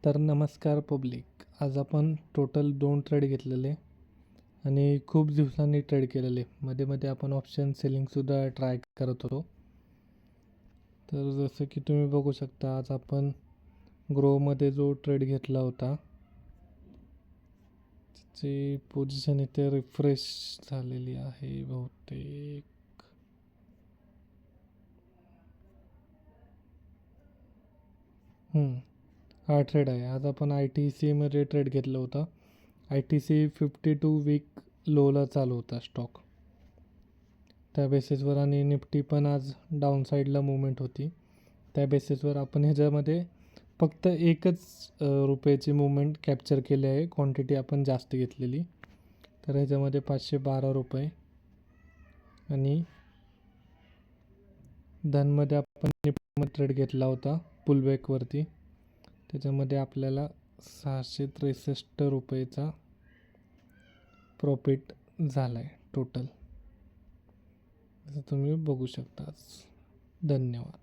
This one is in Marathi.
तर नमस्कार पब्लिक. आज आपण टोटल 2 ट्रेड घेतलेले आणि खूप दिवसांनी ट्रेड केलेले. मध्ये मध्ये आपण ऑप्शन सेलिंगसुद्धा ट्राय करत होतो. तर जसं की तुम्ही बघू शकता, आज आपण ग्रोमध्ये जो ट्रेड घेतला होता त्याची पोझिशन इथे रिफ्रेश झालेली आहे बहुतेक. हा ट्रेड आहे. आज आपण ITCमध्ये ट्रेड घेतला होता. ITC 52 वीक लोला चालू होता स्टॉक. त्या बेसिसवर आणि निफ्टी पण आज डाऊन साईडला मुवमेंट होती. त्या बेसिसवर आपण ह्याच्यामध्ये फक्त एकच रुपयाची मुवमेंट कॅप्चर केली आहे. क्वांटिटी आपण जास्त घेतलेली. तर ह्याच्यामध्ये 512 रुपये आणि धनमध्ये आपण निफ्टीमध्ये ट्रेड घेतला होता पुलबॅकवरती. त्याच्यामध्ये आपल्याला 663 रुपयेचा प्रॉफिट झाला आहे टोटल, जसं तुम्ही बघू शकता. धन्यवाद.